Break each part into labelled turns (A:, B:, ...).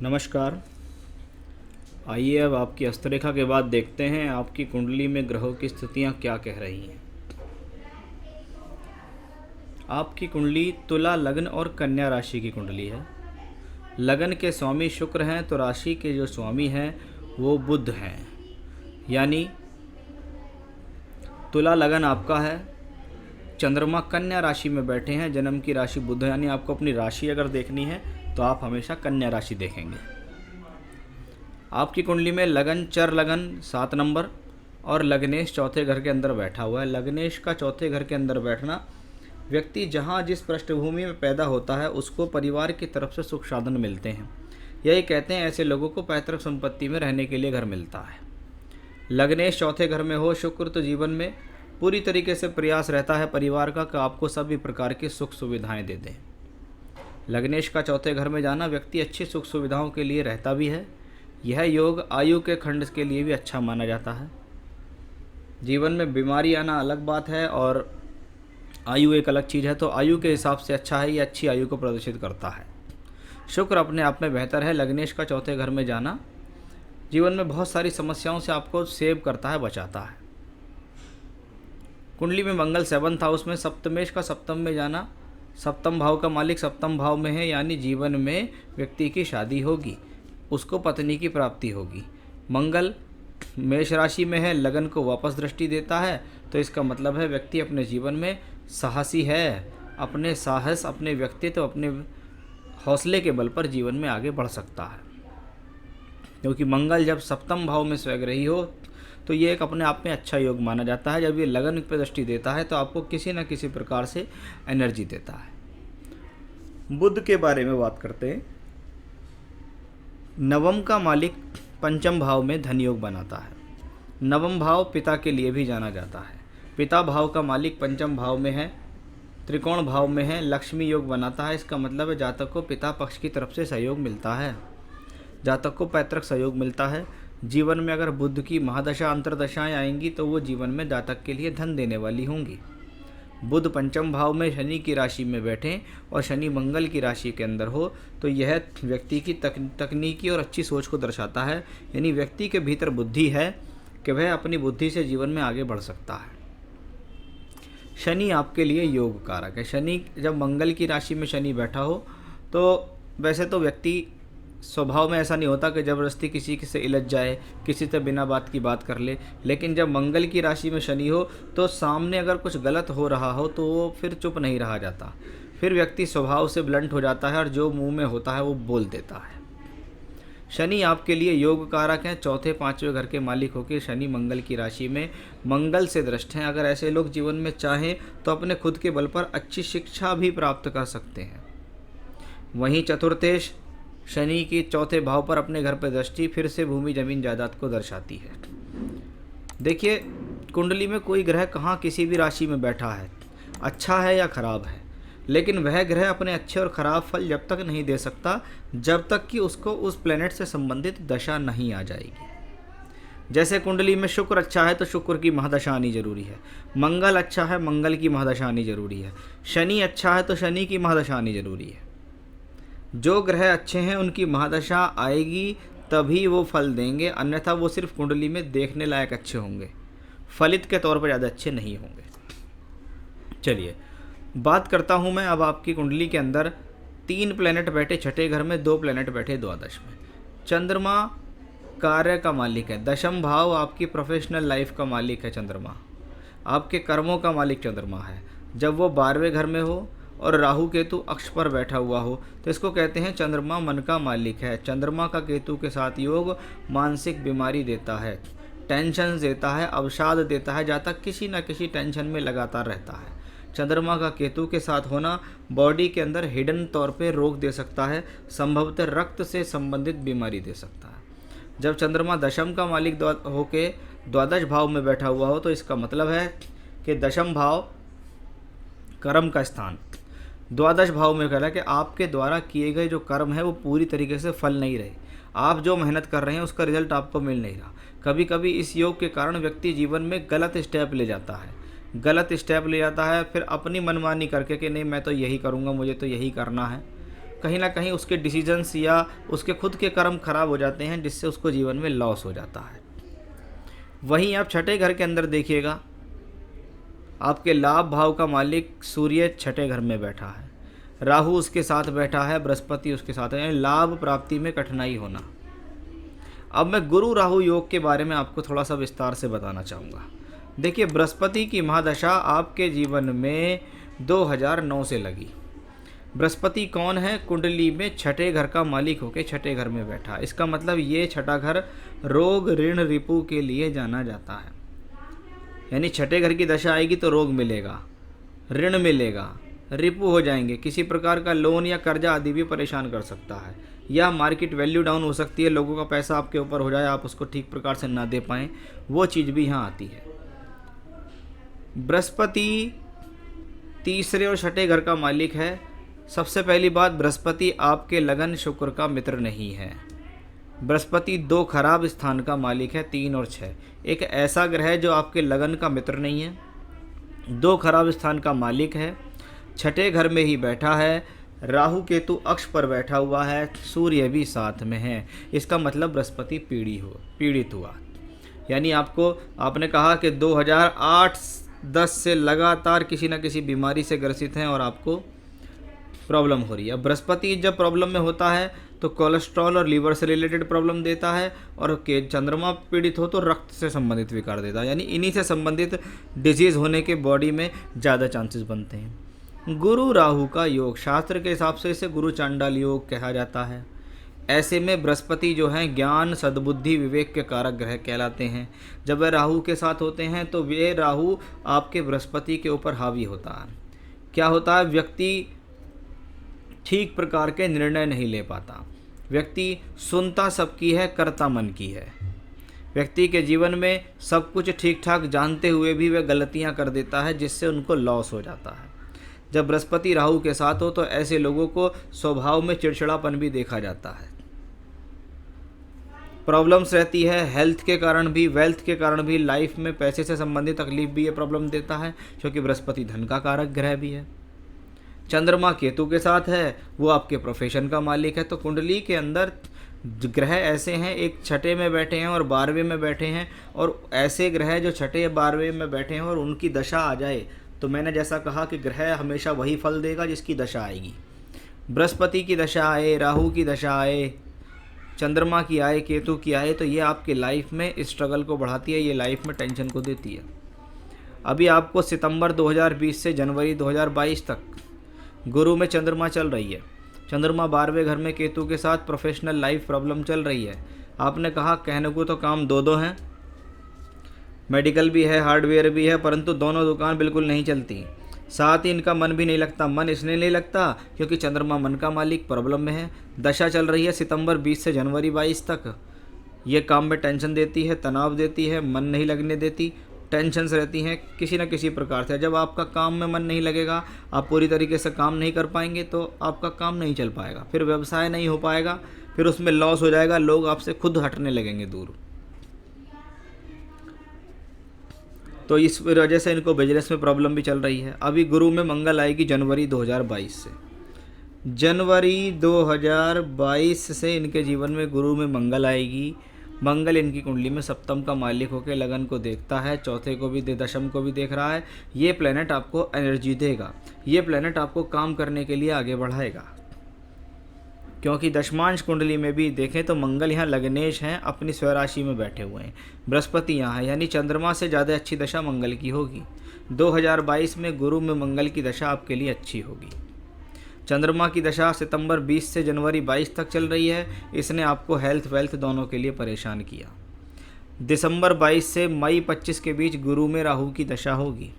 A: नमस्कार। आइए अब आपकी हस्तरेखा के बाद देखते हैं आपकी कुंडली में ग्रहों की स्थितियां क्या कह रही हैं। आपकी कुंडली तुला, लग्न और कन्या राशि की कुंडली है। लगन के स्वामी शुक्र हैं तो राशि के जो स्वामी हैं वो बुध हैं। यानी तुला लगन आपका है, चंद्रमा कन्या राशि में बैठे हैं, जन्म की राशि बुध है। यानी आपको अपनी राशि अगर देखनी है तो आप हमेशा कन्या राशि देखेंगे। आपकी कुंडली में लगन, चर लगन 7 नंबर और लग्नेश चौथे घर के अंदर बैठा हुआ है। लग्नेश का चौथे घर के अंदर बैठना, व्यक्ति जहाँ जिस पृष्ठभूमि में पैदा होता है उसको परिवार की तरफ से सुख साधन मिलते हैं। यही कहते हैं ऐसे लोगों को पैतृक संपत्ति में रहने के लिए घर मिलता है। लग्नेश चौथे घर में हो शुक्र तो जीवन में पूरी तरीके से प्रयास रहता है परिवार का कि आपको सभी प्रकार की सुख सुविधाएं दे दें। लग्नेश का चौथे घर में जाना, व्यक्ति अच्छी सुख सुविधाओं के लिए रहता भी है। यह योग आयु के खंड के लिए भी अच्छा माना जाता है। जीवन में बीमारी आना अलग बात है और आयु एक अलग चीज़ है, तो आयु के हिसाब से अच्छा है, ये अच्छी आयु को प्रदर्शित करता है। शुक्र अपने आप में बेहतर है। लग्नेश का चौथे घर में जाना जीवन में बहुत सारी समस्याओं से आपको सेव करता है, बचाता है। कुंडली में मंगल 7th हाउस में, सप्तमेश का सप्तम में जाना, सप्तम भाव का मालिक सप्तम भाव में है। यानी जीवन में व्यक्ति की शादी होगी, उसको पत्नी की प्राप्ति होगी। मंगल मेष राशि में है, लगन को वापस दृष्टि देता है, तो इसका मतलब है व्यक्ति अपने जीवन में साहसी है। अपने साहस, अपने व्यक्तित्व, अपने हौसले के बल पर जीवन में आगे बढ़ सकता है। क्योंकि मंगल जब सप्तम भाव में स्वग्रही हो तो ये एक अपने आप में अच्छा योग माना जाता है। जब ये लगन पर दृष्टि देता है तो आपको किसी न किसी प्रकार से एनर्जी देता है। बुध के बारे में बात करते हैं। नवम का मालिक पंचम भाव में धन योग बनाता है। नवम भाव पिता के लिए भी जाना जाता है। पिता भाव का मालिक पंचम भाव में है, त्रिकोण भाव में है, लक्ष्मी योग बनाता है। इसका मतलब है जातक को पिता पक्ष की तरफ से सहयोग मिलता है, जातक को पैतृक सहयोग मिलता है। जीवन में अगर बुध की महादशा अंतरदशाएं आएंगी तो वो जीवन में जातक के लिए धन देने वाली होंगी। बुध पंचम भाव में शनि की राशि में बैठें और शनि मंगल की राशि के अंदर हो तो यह व्यक्ति की तकनीकी और अच्छी सोच को दर्शाता है। यानी व्यक्ति के भीतर बुद्धि है कि वह अपनी बुद्धि से जीवन में आगे बढ़ सकता है। शनि आपके लिए योग कारक है। शनि जब मंगल की राशि में शनि बैठा हो तो वैसे तो व्यक्ति स्वभाव में ऐसा नहीं होता कि ज़बरदस्ती किसी से इलझ जाए, किसी से बिना बात की बात कर ले, लेकिन जब मंगल की राशि में शनि हो तो सामने अगर कुछ गलत हो रहा हो तो वो फिर चुप नहीं रहा जाता, फिर व्यक्ति स्वभाव से ब्लंट हो जाता है और जो मुंह में होता है वो बोल देता है। शनि आपके लिए योग कारक हैं। चौथे पाँचवें घर के मालिक होकर शनि मंगल की राशि में मंगल से दृष्ट हैं। अगर ऐसे लोग जीवन में चाहें तो अपने खुद के बल पर अच्छी शिक्षा भी प्राप्त कर सकते हैं। वहीं चतुर्थेश शनि की चौथे भाव पर अपने घर पर दृष्टि फिर से भूमि जमीन जायदाद को दर्शाती है। देखिए कुंडली में कोई ग्रह कहाँ किसी भी राशि में बैठा है, अच्छा है या खराब है, लेकिन वह ग्रह अपने अच्छे और ख़राब फल जब तक नहीं दे सकता जब तक कि उसको उस प्लेनेट से संबंधित दशा नहीं आ जाएगी। जैसे कुंडली में शुक्र अच्छा है तो शुक्र की महादशा आनी जरूरी है, मंगल अच्छा है मंगल की महादशा आनी जरूरी है, शनि अच्छा है तो शनि की महादशा आनी जरूरी है। जो ग्रह अच्छे हैं उनकी महादशा आएगी तभी वो फल देंगे, अन्यथा वो सिर्फ कुंडली में देखने लायक अच्छे होंगे, फलित के तौर पर ज़्यादा अच्छे नहीं होंगे। चलिए बात करता हूँ मैं अब आपकी कुंडली के अंदर 3 प्लैनेट बैठे छठे घर में, 2 प्लैनेट बैठे द्वादश में। चंद्रमा कार्य का मालिक है, दशम भाव आपकी प्रोफेशनल लाइफ का मालिक है। चंद्रमा आपके कर्मों का मालिक चंद्रमा है। जब वो 12वें घर में हो और राहु केतु अक्ष पर बैठा हुआ हो तो इसको कहते हैं चंद्रमा मन का मालिक है। चंद्रमा का केतु के साथ योग मानसिक बीमारी देता है, टेंशन देता है, अवसाद देता है, जातक किसी न किसी टेंशन में लगातार रहता है। चंद्रमा का केतु के साथ होना बॉडी के अंदर हिडन तौर पे रोग दे सकता है, संभवतः रक्त से संबंधित बीमारी दे सकता है। जब चंद्रमा दशम का मालिक होके द्वादश भाव में बैठा हुआ हो तो इसका मतलब है कि दशम भाव कर्म का स्थान, द्वादश भाव में कह रहा है कि आपके द्वारा किए गए जो कर्म है वो पूरी तरीके से फल नहीं रहे, आप जो मेहनत कर रहे हैं उसका रिजल्ट आपको मिल नहीं रहा। कभी कभी इस योग के कारण व्यक्ति जीवन में गलत स्टेप ले जाता है, गलत स्टेप ले जाता है, फिर अपनी मनमानी करके कि नहीं मैं तो यही करूँगा, मुझे तो यही करना है, कहीं ना कहीं उसके डिसीजंस या उसके खुद के कर्म खराब हो जाते हैं, जिससे उसको जीवन में लॉस हो जाता है। वहीं आप छठे घर के अंदर देखिएगा, आपके लाभ भाव का मालिक सूर्य छठे घर में बैठा है, राहु उसके साथ बैठा है, बृहस्पति उसके साथ है, यानी लाभ प्राप्ति में कठिनाई होना। अब मैं गुरु राहु योग के बारे में आपको थोड़ा सा विस्तार से बताना चाहूँगा। देखिए, बृहस्पति की महादशा आपके जीवन में 2009 से लगी। बृहस्पति कौन है? कुंडली में छठे घर का मालिक होकर छठे घर में बैठा। इसका मतलब ये छठा घर रोग ऋण रिपु के लिए जाना जाता है। यानी छठे घर की दशा आएगी तो रोग मिलेगा, ऋण मिलेगा, रिपु हो जाएंगे, किसी प्रकार का लोन या कर्जा आदि भी परेशान कर सकता है, या मार्केट वैल्यू डाउन हो सकती है, लोगों का पैसा आपके ऊपर हो जाए, आप उसको ठीक प्रकार से ना दे पाएँ, वो चीज़ भी यहाँ आती है। बृहस्पति तीसरे और छठे घर का मालिक है। सबसे पहली बात, बृहस्पति आपके लगन शुक्र का मित्र नहीं है। बृहस्पति 2 खराब स्थान का मालिक है, 3 और 6। एक ऐसा ग्रह है जो आपके लगन का मित्र नहीं है, 2 खराब स्थान का मालिक है, छठे घर में ही बैठा है, राहु केतु अक्ष पर बैठा हुआ है, सूर्य भी साथ में है। इसका मतलब बृहस्पति पीड़ित हुआ। यानी आपने कहा कि 2008-10 से लगातार किसी न किसी बीमारी से ग्रसित हैं और आपको प्रॉब्लम हो रही है। बृहस्पति जब प्रॉब्लम में होता है तो कोलेस्ट्रॉल और लीवर से रिलेटेड प्रॉब्लम देता है, और चंद्रमा पीड़ित हो तो रक्त से संबंधित विकार देता है। यानी इन्हीं से संबंधित डिजीज़ होने के बॉडी में ज़्यादा चांसेस बनते हैं। गुरु राहु का योग, शास्त्र के हिसाब से इसे गुरु चांडाल योग कहा जाता है। ऐसे में बृहस्पति जो हैं ज्ञान सद्बुद्धि विवेक के कारक ग्रह कहलाते हैं। जब वह राहु के साथ होते हैं तो वे राहु आपके बृहस्पति के ऊपर हावी होता है। क्या होता है? व्यक्ति ठीक प्रकार के निर्णय नहीं ले पाता, व्यक्ति सुनता सबकी है, करता मन की है। व्यक्ति के जीवन में सब कुछ ठीक ठाक जानते हुए भी वह गलतियां कर देता है, जिससे उनको लॉस हो जाता है। जब बृहस्पति राहु के साथ हो तो ऐसे लोगों को स्वभाव में चिड़चिड़ापन भी देखा जाता है। प्रॉब्लम्स रहती है हेल्थ के कारण भी, वेल्थ के कारण भी, लाइफ में पैसे से संबंधित तकलीफ भी ये प्रॉब्लम देता है, क्योंकि बृहस्पति धन का कारक ग्रह भी है। चंद्रमा केतु के साथ है, वो आपके प्रोफेशन का मालिक है। तो कुंडली के अंदर ग्रह ऐसे हैं, एक छठे में बैठे हैं और 12वें में बैठे हैं, और ऐसे ग्रह जो छठे या 12वें में बैठे हैं और उनकी दशा आ जाए तो मैंने जैसा कहा कि ग्रह हमेशा वही फल देगा जिसकी दशा आएगी। बृहस्पति की दशा आए, राहु की दशा आए, चंद्रमा की आए, केतु की आए, तो ये आपके लाइफ में स्ट्रगल को बढ़ाती है, ये लाइफ में टेंशन को देती है। अभी आपको सितंबर 2020 से जनवरी 2022 तक गुरु में चंद्रमा चल रही है। चंद्रमा 12वें घर में केतु के साथ प्रोफेशनल लाइफ प्रॉब्लम चल रही है। आपने कहा कहने को तो काम दो हैं, मेडिकल भी है, हार्डवेयर भी है, परंतु दोनों दुकान बिल्कुल नहीं चलती। साथ ही इनका मन भी नहीं लगता। मन इसलिए नहीं लगता क्योंकि चंद्रमा मन का मालिक प्रॉब्लम में है। दशा चल रही है सितंबर 20 से जनवरी 22 तक। ये काम में टेंशन देती है, तनाव देती है, मन नहीं लगने देती, टेंशन्स रहती हैं किसी न किसी प्रकार से। जब आपका काम में मन नहीं लगेगा, आप पूरी तरीके से काम नहीं कर पाएंगे, तो आपका काम नहीं चल पाएगा, फिर व्यवसाय नहीं हो पाएगा, फिर उसमें लॉस हो जाएगा, लोग आपसे खुद हटने लगेंगे दूर। तो इस वजह से इनको बिजनेस में प्रॉब्लम भी चल रही है। अभी गुरु में मंगल आएगी जनवरी 2022 से। जनवरी 2022 से इनके जीवन में गुरु में मंगल आएगी। मंगल इनकी कुंडली में सप्तम का मालिक होकर लगन को देखता है, चौथे को भी दशम को भी देख रहा है। ये प्लेनेट आपको एनर्जी देगा, ये प्लेनेट आपको काम करने के लिए आगे बढ़ाएगा। क्योंकि दशमांश कुंडली में भी देखें तो मंगल यहाँ लग्नेश हैं, अपनी स्वराशि में बैठे हुए हैं, बृहस्पति यहाँ है, यानी चंद्रमा से ज़्यादा अच्छी दशा मंगल की होगी। 2022 में गुरु में मंगल की दशा आपके लिए अच्छी होगी। चंद्रमा की दशा सितंबर 20 से जनवरी 22 तक चल रही है। इसने आपको हेल्थ वेल्थ दोनों के लिए परेशान किया। दिसंबर 22 से मई 25 के बीच गुरु में राहु की दशा होगी।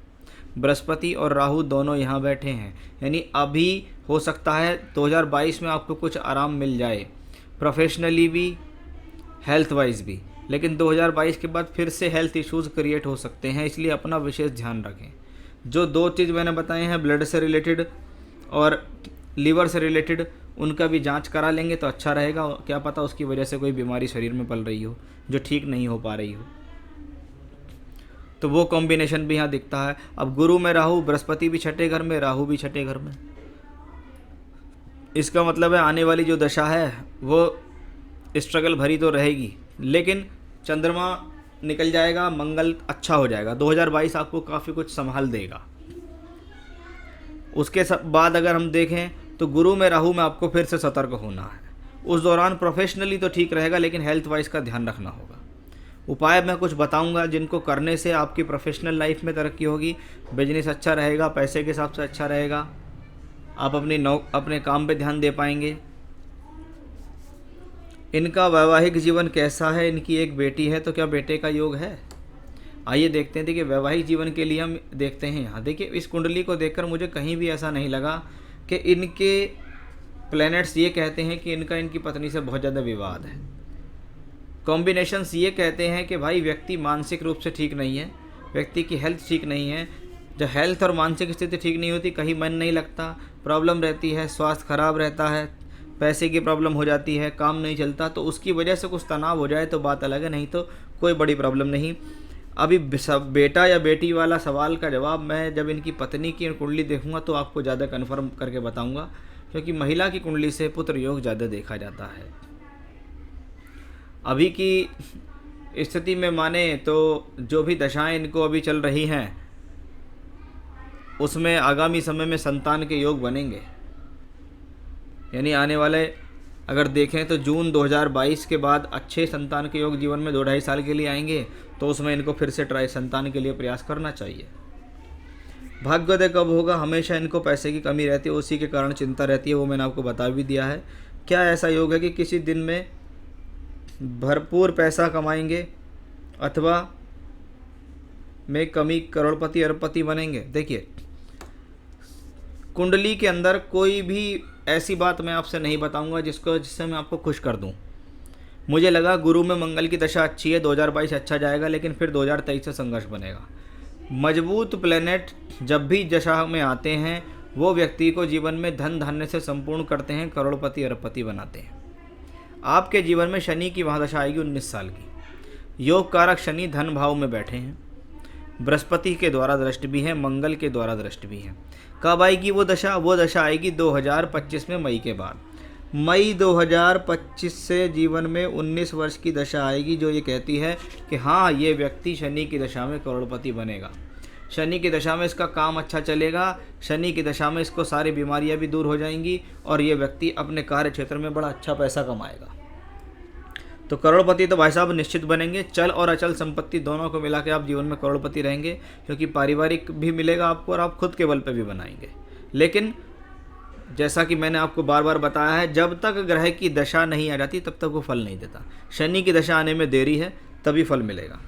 A: बृहस्पति और राहु दोनों यहाँ बैठे हैं, यानी अभी हो सकता है 2022 में आपको कुछ आराम मिल जाए, प्रोफेशनली भी, हेल्थ वाइज भी, लेकिन 2022 के बाद फिर से हेल्थ इश्यूज़ क्रिएट हो सकते हैं, इसलिए अपना विशेष ध्यान रखें। जो 2 चीज़ मैंने बताए हैं, ब्लड से रिलेटेड और लीवर से रिलेटेड, उनका भी जांच करा लेंगे तो अच्छा रहेगा। क्या पता उसकी वजह से कोई बीमारी शरीर में पल रही हो जो ठीक नहीं हो पा रही हो। तो वो कॉम्बिनेशन भी यहाँ दिखता है। अब गुरु में राहु, बृहस्पति भी छठे घर में, राहु भी छठे घर में, इसका मतलब है आने वाली जो दशा है वो स्ट्रगल भरी तो रहेगी, लेकिन चंद्रमा निकल जाएगा, मंगल अच्छा हो जाएगा, 2022 आपको काफ़ी कुछ संभाल देगा। उसके बाद अगर हम देखें तो गुरु में राहु में आपको फिर से सतर्क होना है। उस दौरान प्रोफेशनली तो ठीक रहेगा, लेकिन हेल्थ वाइज का ध्यान रखना होगा। उपाय मैं कुछ बताऊंगा जिनको करने से आपकी प्रोफेशनल लाइफ में तरक्की होगी, बिजनेस अच्छा रहेगा, पैसे के हिसाब से अच्छा रहेगा, आप अपने काम पे ध्यान दे पाएंगे। इनका वैवाहिक जीवन कैसा है? इनकी एक बेटी है, तो क्या बेटे का योग है? आइए देखते हैं। देखिए वैवाहिक जीवन के लिए हम देखते हैं यहाँ, देखिए इस कुंडली को देखकर मुझे कहीं भी ऐसा नहीं लगा कि इनके प्लैनेट्स ये कहते हैं कि इनकी पत्नी से बहुत ज़्यादा विवाद है। कॉम्बिनेशंस ये कहते हैं कि भाई व्यक्ति मानसिक रूप से ठीक नहीं है, व्यक्ति की हेल्थ ठीक नहीं है। जब हेल्थ और मानसिक स्थिति ठीक नहीं होती, कहीं मन नहीं लगता, प्रॉब्लम रहती है, स्वास्थ्य खराब रहता है, पैसे की प्रॉब्लम हो जाती है, काम नहीं चलता, तो उसकी वजह से कुछ तनाव हो जाए तो बात अलग है, नहीं तो कोई बड़ी प्रॉब्लम नहीं। अभी बेटा या बेटी वाला सवाल का जवाब मैं जब इनकी पत्नी की कुंडली देखूंगा तो आपको ज़्यादा कन्फर्म करके बताऊंगा, क्योंकि महिला की कुंडली से पुत्र योग ज़्यादा देखा जाता है। अभी की स्थिति में माने तो जो भी दशाएं इनको अभी चल रही हैं उसमें आगामी समय में संतान के योग बनेंगे। यानी आने वाले अगर देखें तो जून 2022 के बाद अच्छे संतान के योग जीवन में 2-2.5 साल के लिए आएंगे, तो उसमें इनको फिर से संतान के लिए प्रयास करना चाहिए। भाग्योदय कब होगा? हमेशा इनको पैसे की कमी रहती है, उसी के कारण चिंता रहती है, वो मैंने आपको बता भी दिया है। क्या ऐसा योग है कि किसी दिन में भरपूर पैसा कमाएंगे अथवा में कमी करोड़पति अरबपति बनेंगे? देखिए कुंडली के अंदर कोई भी ऐसी बात मैं आपसे नहीं बताऊंगा जिससे मैं आपको खुश कर दूं। मुझे लगा गुरु में मंगल की दशा अच्छी है, 2022 अच्छा जाएगा, लेकिन फिर 2023 से संघर्ष बनेगा। मजबूत प्लेनेट जब भी दशा में आते हैं वो व्यक्ति को जीवन में धन धान्य से संपूर्ण करते हैं, करोड़पति अरबपति बनाते हैं। आपके जीवन में शनि की महादशा आएगी 19 साल की। योग कारक शनि धन भाव में बैठे हैं, बृहस्पति के द्वारा दृष्टि भी है, मंगल के द्वारा दृष्टि भी है। कब आएगी वो दशा? वो दशा आएगी 2025 में, मई के बाद। मई 2025 से जीवन में 19 वर्ष की दशा आएगी जो ये कहती है कि हाँ ये व्यक्ति शनि की दशा में करोड़पति बनेगा, शनि की दशा में इसका काम अच्छा चलेगा, शनि की दशा में इसको सारी बीमारियां भी दूर हो जाएंगी और ये व्यक्ति अपने कार्य क्षेत्र में बड़ा अच्छा पैसा कमाएगा। तो करोड़पति तो भाई साहब निश्चित बनेंगे। चल और अचल संपत्ति दोनों को मिला के आप जीवन में करोड़पति रहेंगे, क्योंकि पारिवारिक भी मिलेगा आपको और आप खुद के बल पे भी बनाएंगे। लेकिन जैसा कि मैंने आपको बार बार बताया है, जब तक ग्रह की दशा नहीं आ जाती तब तक वो फल नहीं देता। शनि की दशा आने में देरी है, तभी फल मिलेगा।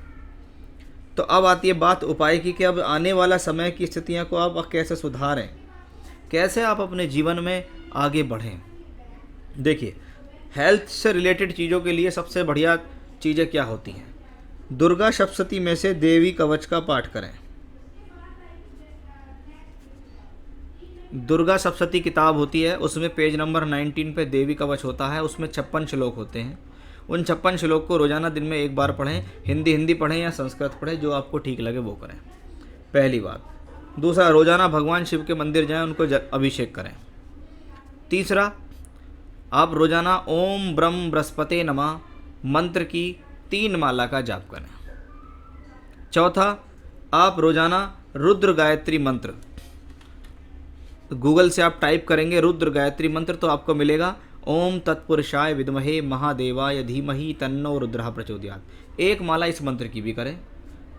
A: तो अब आती है बात उपाय की कि अब आने वाला समय की स्थितियाँ को आप कैसे सुधारें, कैसे आप अपने जीवन में आगे बढ़ें। देखिए हेल्थ से रिलेटेड चीज़ों के लिए सबसे बढ़िया चीज़ें क्या होती हैं? दुर्गा सप्तशती में से देवी कवच का पाठ करें। दुर्गा सप्तशती किताब होती है, उसमें पेज नंबर 19 पे देवी कवच होता है, उसमें 56 श्लोक होते हैं। उन 56 श्लोक को रोजाना दिन में एक बार पढ़ें, हिंदी पढ़ें या संस्कृत पढ़ें, जो आपको ठीक लगे वो करें, पहली बात। दूसरा, रोजाना भगवान शिव के मंदिर जाएं, उनको अभिषेक करें। तीसरा, आप रोजाना ओम ब्रह्म बृहस्पते नमः मंत्र की 3 माला का जाप करें। चौथा, आप रोजाना रुद्र गायत्री मंत्र, गूगल से आप टाइप करेंगे रुद्र गायत्री मंत्र तो आपको मिलेगा ओम तत्पुरुषाय विद्महे महादेवाय धीमहि तन्नो रुद्रः प्रचोदयात्। 1 माला इस मंत्र की भी करें,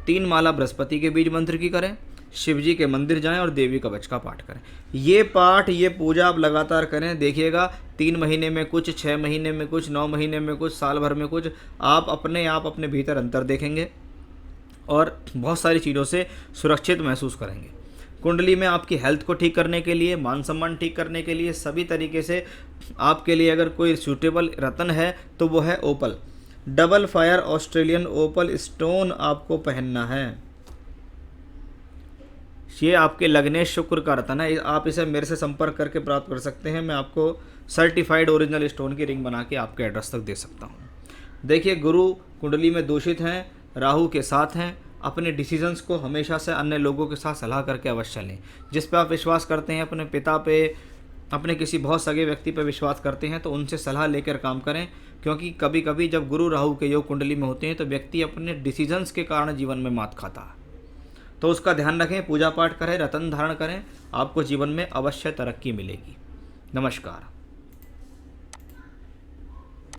A: 3 माला बृहस्पति के बीज मंत्र की करें, शिव जी के मंदिर जाएं और देवी कवच का पाठ करें। ये पाठ, ये पूजा आप लगातार करें, देखिएगा 3 महीने में कुछ, 6 महीने में कुछ, 9 महीने में कुछ, साल भर में कुछ, आप अपने भीतर अंतर देखेंगे और बहुत सारी चीज़ों से सुरक्षित महसूस करेंगे। कुंडली में आपकी हेल्थ को ठीक करने के लिए, मान सम्मान ठीक करने के लिए, सभी तरीके से आपके लिए अगर कोई सूटेबल रत्न है तो वो है ओपल। डबल फायर ऑस्ट्रेलियन ओपल स्टोन आपको पहनना है। ये आपके लग्नेश शुक्र का रत्न है, आप इसे मेरे से संपर्क करके प्राप्त कर सकते हैं। मैं आपको सर्टिफाइड ओरिजिनल स्टोन की रिंग बना के आपके एड्रेस तक दे सकता हूँ। देखिए गुरु कुंडली में दूषित हैं, राहु के साथ हैं, अपने डिसीजंस को हमेशा से अन्य लोगों के साथ सलाह करके अवश्य लें। जिस पे आप विश्वास करते हैं, अपने पिता पे, अपने किसी बहुत सगे व्यक्ति पर विश्वास करते हैं, तो उनसे सलाह लेकर काम करें, क्योंकि कभी कभी जब गुरु राहु के योग कुंडली में होते हैं तो व्यक्ति अपने डिसीजंस के कारण जीवन में मात खाता है। तो उसका ध्यान रखें, पूजा पाठ करें, रतन धारण करें, आपको जीवन में अवश्य तरक्की मिलेगी। नमस्कार।